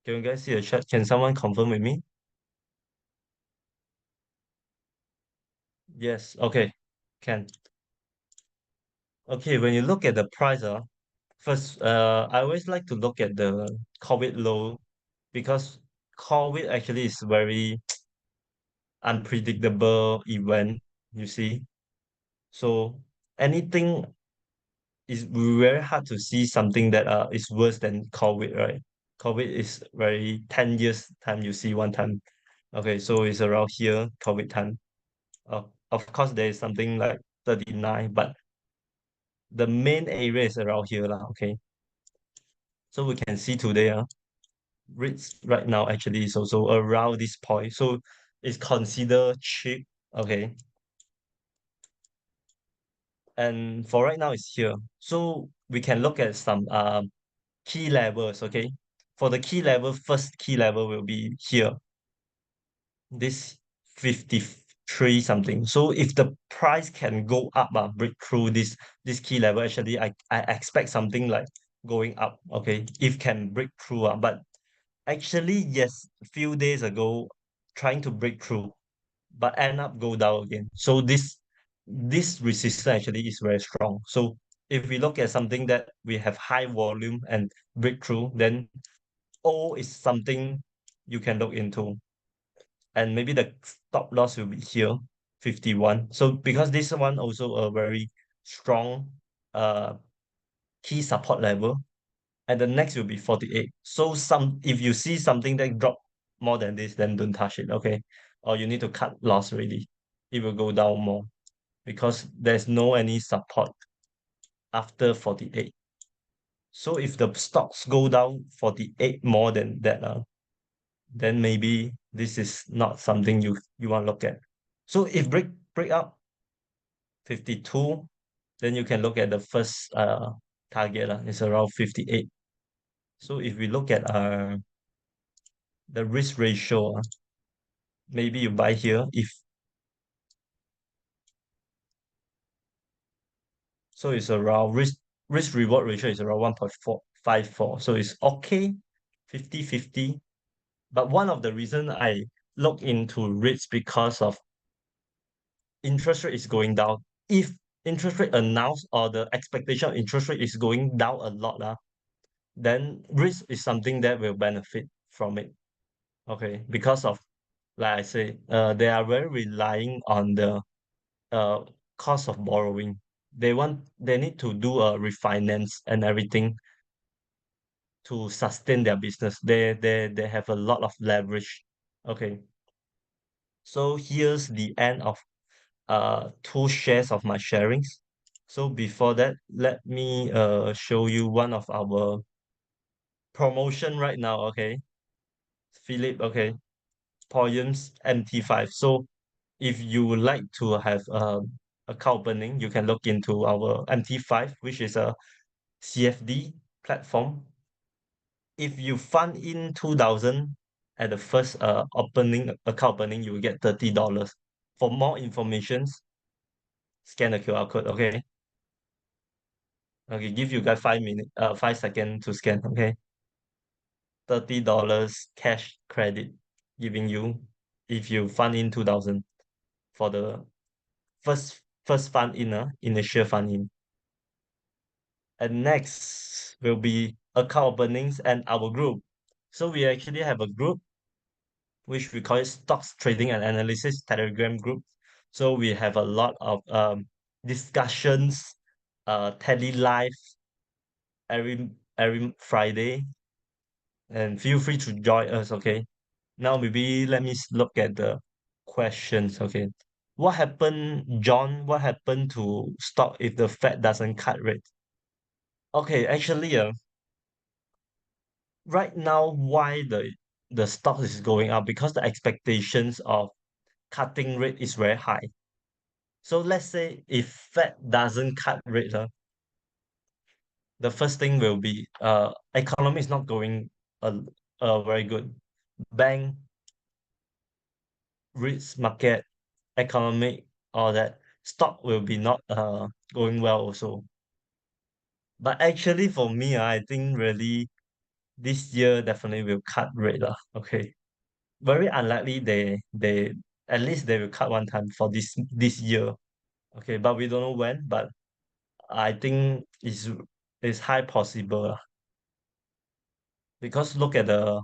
Can you guys see the chart? Can someone confirm with me? Yes. Okay. Can. Okay. When you look at the price, first, I always like to look at the COVID low because COVID actually is very unpredictable event, you see. So anything is very hard to see something that is worse than COVID, right? COVID is very 10 years time you see one time. Okay, so it's around here, COVID time. Of course there is something like 39, but the main area is around here lah, okay. So we can see today, rates right now actually is also around this point. So it's considered cheap, okay. And for right now it's here. So we can look at some key levels, okay? For the key level, first key level will be here, this 53 something. So if the price can go up, break through this key level, actually I expect something like going up, okay? If can break through, but actually yes, a few days ago trying to break through, but end up go down again. So this resistance actually is very strong. So if we look at something that we have high volume and breakthrough, then O is something you can look into. And maybe the stop loss will be here. 51. So because this one also a very strong uh key support level, and the next will be 48. So if you see something that drop more than this, then don't touch it, okay? Or you need to cut loss already. It will go down more because there's no any support after 48. So if the stocks go down 48 more than that, then maybe this is not something you want to look at. So if break up 52, then you can look at the first target. It's around 58. So if we look at the risk ratio, maybe you buy here if so it's around risk reward ratio is around 1.454. So it's okay, 50-50. But one of the reason I look into REITs because of interest rate is going down. If interest rate announced or the expectation of interest rate is going down a lot, then risk is something that will benefit from it. Okay, because of like I say, they are very relying on the uh cost of borrowing. They need to do a refinance and everything to sustain their business. They have a lot of leverage. Okay, so here's the end of two shares of my sharings. So before that, let me show you one of our promotion right now. Okay, Philip. Okay, Poems MT5. So if you would like to have account opening, you can look into our MT5, which is a CFD platform. If you fund in 2,000 at the first account opening, you will get $30. For more information, scan the QR code. Okay. Okay, give you guys 5 minutes, 5 seconds to scan. Okay. $30 cash credit giving you if you fund in 2,000 for the first fund in initial fund in. And next will be account openings and our group. So we actually have a group which we call it Stocks Trading and Analysis Telegram group. So we have a lot of discussions, tele live every Friday, and feel free to join us. Okay. Now maybe let me look at the questions. Okay. What happened, John? What happened to stock if the Fed doesn't cut rate? Okay, actually, right now, why the stock is going up? Because the expectations of cutting rate is very high. So let's say if Fed doesn't cut rate, the first thing will be economy is not going very good. Bank, REITs market, economic, all that stock will be not going well also. But actually for me, I think really this year definitely will cut rate lah. Okay. Very unlikely they at least they will cut one time for this year. Okay, but we don't know when, but I think it's high possible lah. Because look at the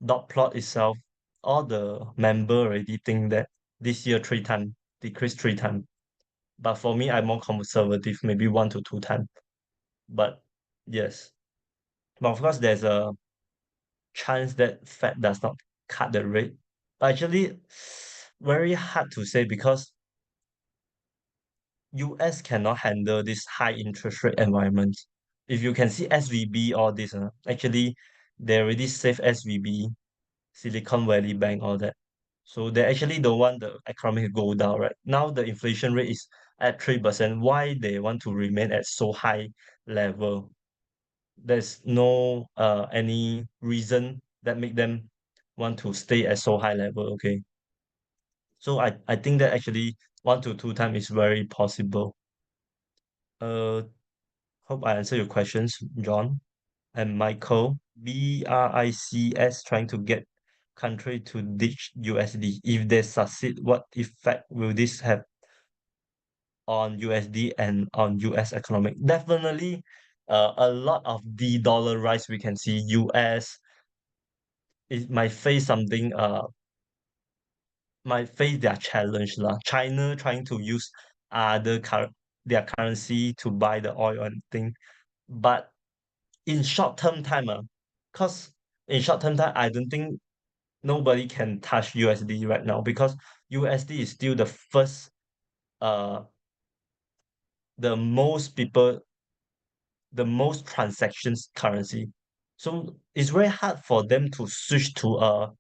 dot plot itself, all the member already think that this year 3 time decrease 3 time. But for me, I'm more conservative, maybe 1 to 2 time. But yes, but of course, there's a chance that Fed does not cut the rate. But actually, very hard to say because US cannot handle this high interest rate environment. If you can see SVB, all this, actually, they already save SVB, Silicon Valley Bank, all that. So they actually don't want the economy to go down, right? Now the inflation rate is at 3%. Why they want to remain at so high level? There's no any reason that make them want to stay at so high level, okay? So I think that actually 1 to 2 time is very possible. Uh, Hope I answer your questions, John and Michael. BRICS trying to get country to ditch USD. If they succeed, what effect will this have on USD and on US economic? Definitely, a lot of de-dollarize. We can see US it might face something might face their challenge lah. China trying to use other their currency to buy the oil and thing, but in short term time, cause in short term time, I don't think nobody can touch USD right now because USD is still the first, uh, the most people, the most transactions currency. So it's very hard for them to switch to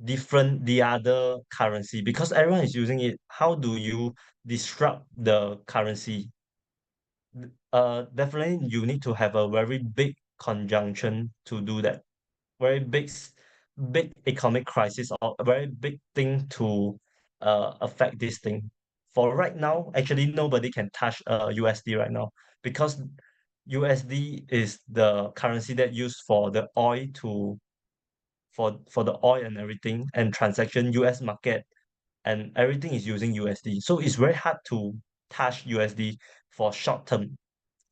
different the other currency because everyone is using it. How do you disrupt the currency? Definitely you need to have a very big conjunction to do that. Very big economic crisis or a very big thing to affect this thing. For right now, actually nobody can touch USD right now because USD is the currency that used for the oil to for the oil and everything and transaction US market and everything is using USD. So it's very hard to touch USD for short term.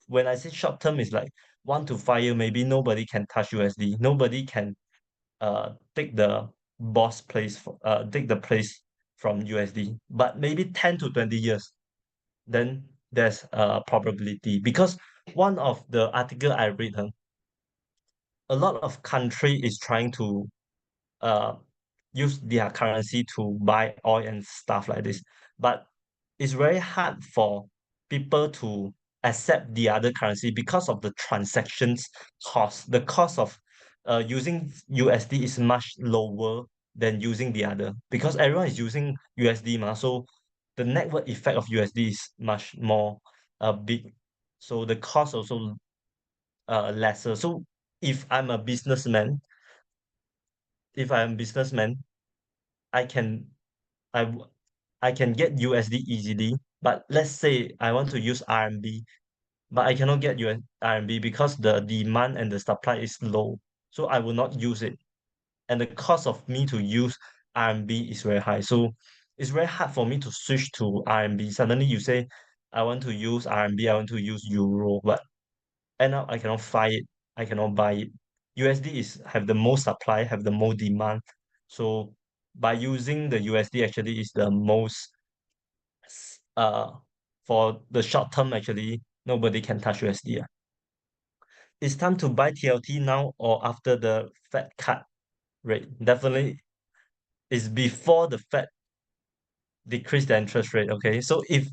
When I say short term, it's like 1 to 5 year, maybe nobody can touch USD. Nobody can take the take the place from USD. But maybe 10 to 20 years, then there's a probability. Because one of the article I read, a lot of country is trying to uh use their currency to buy oil and stuff like this. But it's very hard for people to accept the other currency because of the transactions cost. The cost of using USD is much lower than using the other because everyone is using USD so the network effect of USD is much more big. So the cost also lesser. So if I'm a businessman, if I'm a businessman, I can I w- I can get USD easily. But let's say I want to use RMB, but I cannot get US RMB because the demand and the supply is low. So I will not use it. And the cost of me to use RMB is very high. So it's very hard for me to switch to RMB. Suddenly you say I want to use RMB, I want to use Euro, but end up I cannot find it, I cannot buy it. USD is have the most supply, have the most demand. So by using the USD actually is the most for the short term actually nobody can touch USD. It's time to buy TLT now or after the Fed cut rate. Definitely it's before the Fed decrease the interest rate. Okay. So if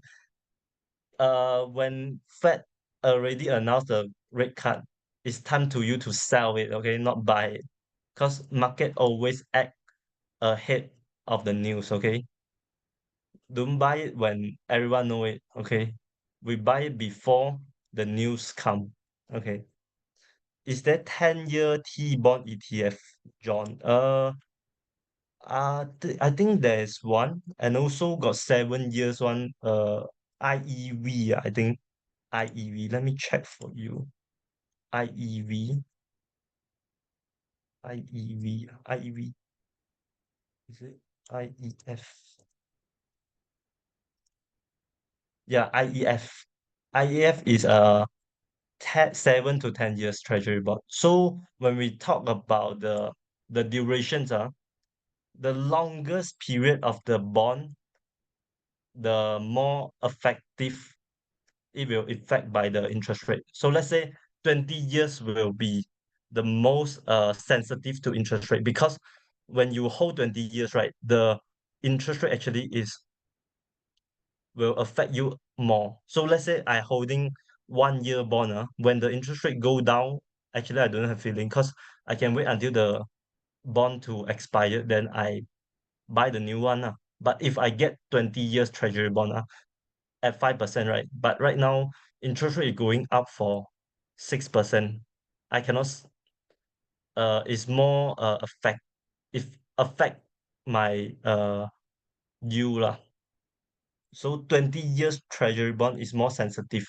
when Fed already announced the rate cut, it's time to you to sell it, okay, not buy it. Because market always act ahead of the news, okay? Don't buy it when everyone know it, okay? We buy it before the news come. Okay. Is there 10-year T-bond ETF, John? I think there's one, and also got 7 years one. IEV. I think IEV. Let me check for you. IEV. IEV. IEV. Is it IEF? Yeah, IEF. IEF is a 7 to 10 years treasury bond. So when we talk about the durations, the longest period of the bond, the more effective it will affect by the interest rate. So let's say 20 years will be the most sensitive to interest rate because when you hold 20 years, right, the interest rate actually is will affect you more. So let's say I holding 1 year bond, when the interest rate go down, actually I don't have feeling because I can wait until the bond to expire, then I buy the new one. But if I get 20 years treasury bond at 5%, right? But right now interest rate is going up for 6%. I cannot it's more if affect my yield lah. So 20 years treasury bond is more sensitive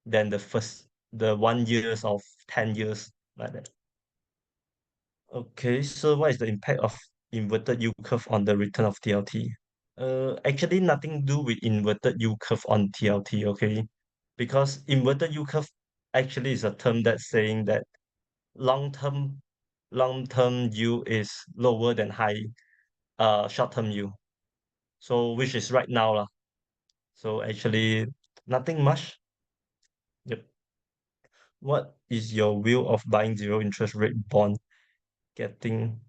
than the 1 years of 10 years like that. Okay, so what is the impact of inverted yield curve on the return of TLT? Actually nothing do with inverted yield curve on TLT, okay? Because inverted yield curve actually is a term that's saying that long term long term yield is lower than short-term yield. So which is right now lah. So actually nothing much. Yep. What is your view of buying zero interest rate bond? Getting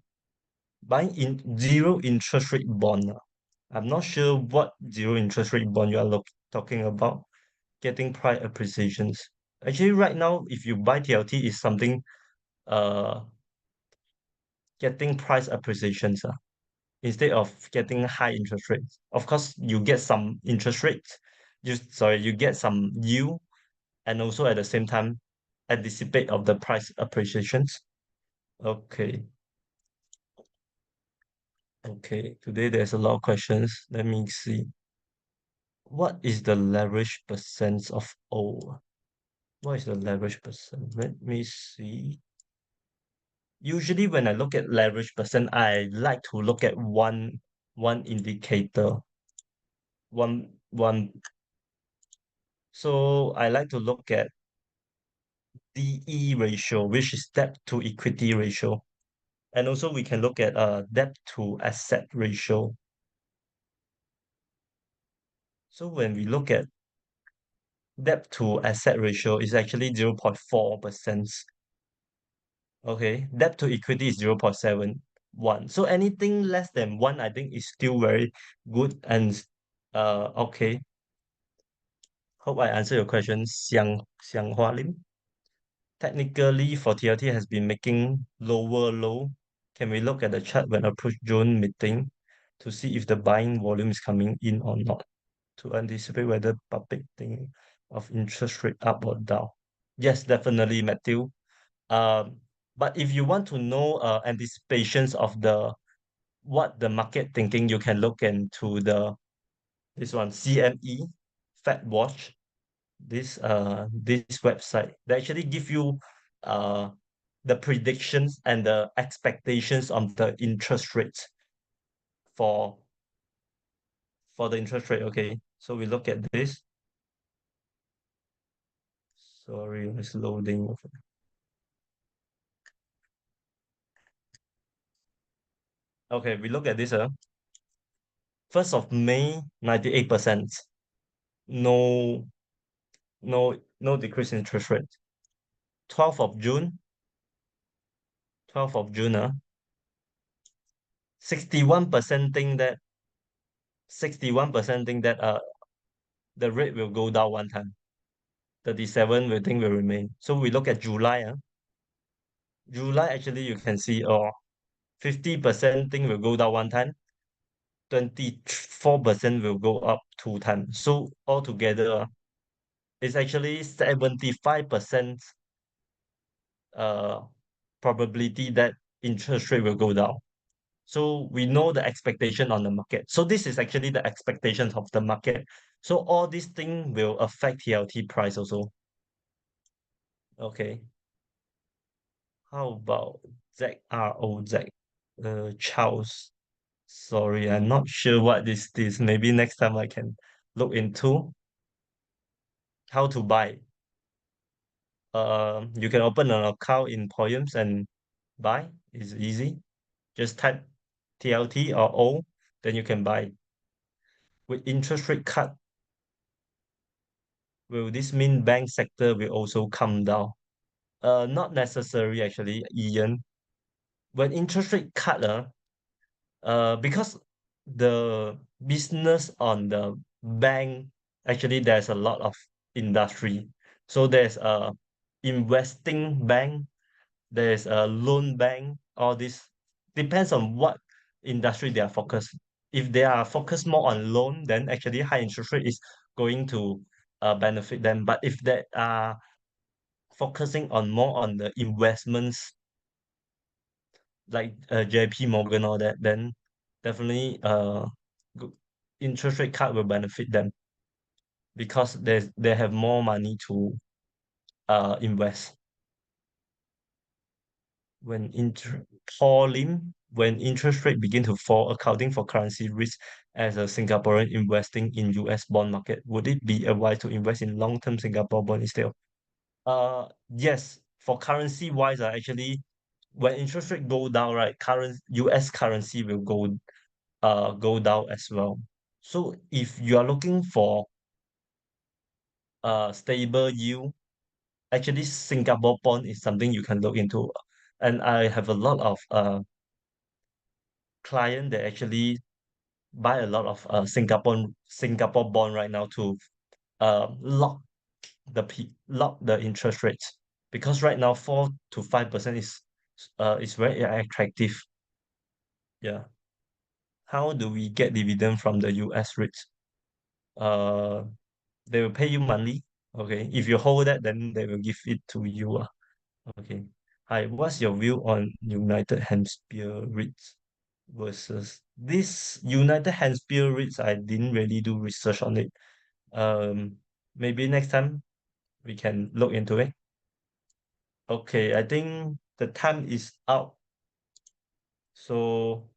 buying in zero interest rate bond. I'm not sure what zero interest rate bond you are talking about. Getting price appreciations. Actually, right now, if you buy TLT, is something uh getting price appreciations instead of getting high interest rates. Of course, you get some interest rates. You get some yield, and also at the same time anticipate of the price appreciations. Okay, okay. Today there's a lot of questions. Let me see. What is the leverage percent of O? What is the leverage percent? Let me see. Usually when I look at leverage percent, I like to look at one indicator. One. So I like to look at DE ratio, which is debt to equity ratio. And also we can look at debt to asset ratio. So when we look at debt to asset ratio is actually 0.4%. Okay, debt to equity is 0.71. So anything less than 1, I think is still very good and okay. Hope I answer your question, Xiang Hua Lim. Technically, for TLT has been making lower low. Can we look at the chart when approach June meeting to see if the buying volume is coming in or not to anticipate whether public think of interest rate up or down? Yes, definitely, Matthew. Um, but if you want to know anticipations of the what the market thinking, you can look into this one CME Fed Watch. This website they actually give you uh the predictions and the expectations of the interest rates for the interest rate. Okay, so we look at this. Sorry, it's loading. Okay, we look at this. 1st of May, 98%. No, no decrease in interest rate. 12th of June, 12th of June, 61% think that 61% think that the rate will go down one time. 37 we think will remain. So we look at July. July actually you can see 50% think will go down one time, 24% will go up two times. So altogether it's actually 75% uh probability that interest rate will go down. So we know the expectation on the market. So this is actually the expectations of the market. So all these things will affect TLT price also. Okay. How about ZROZ? Charles. Sorry, I'm not sure what this. Maybe next time I can look into how to buy. You can open an account in Poems and buy. It's easy. Just type TLT or O, then you can buy. With interest rate cut, will this mean bank sector will also come down? Not necessary actually, Ian. When interest rate cut, because the business on the bank, actually there's a lot of industry. So there's a investing bank, there's a loan bank, all this depends on what industry they are focused. If they are focused more on loan, then actually high interest rate is going to benefit them. But if they are focusing on more on the investments like JP Morgan or that, then definitely go- interest rate cut will benefit them because they have more money to invest. When inter Paul Lim, when interest rate begin to fall, accounting for currency risk as a Singaporean investing in US bond market, would it be advised to invest in long-term Singapore bond instead of yes, for currency wise, actually when interest rate go down, right, current US currency will go down as well. So if you are looking for a stable yield, actually Singapore bond is something you can look into. And I have a lot of client that actually buy a lot of Singapore bond right now to lock the interest rates, because right now 4 to 5% is very attractive. Yeah. How do we get dividend from the US REITs? Uh, they will pay you money. Okay. If you hold that, then they will give it to you. Okay. Hi, what's your view on United Hemisphere REITs versus this United Hemisphere REITs? I didn't really do research on it. Um, Maybe next time we can look into it. Okay, I think the time is out. So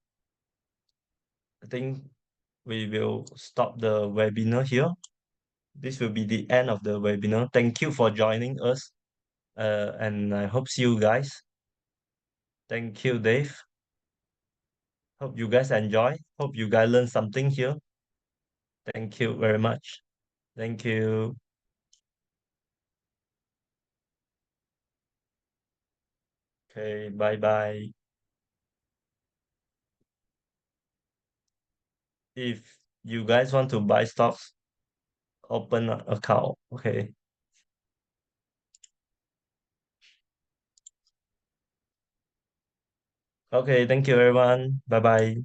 I think we will stop the webinar here. This will be the end of the webinar. Thank you for joining us. And I hope see you guys. Thank you, Dave. Hope you guys enjoy. Hope you guys learn something here. Thank you very much. Thank you. Okay, bye bye. If you guys want to buy stocks, open an account. Okay. Okay, thank you everyone. Bye bye.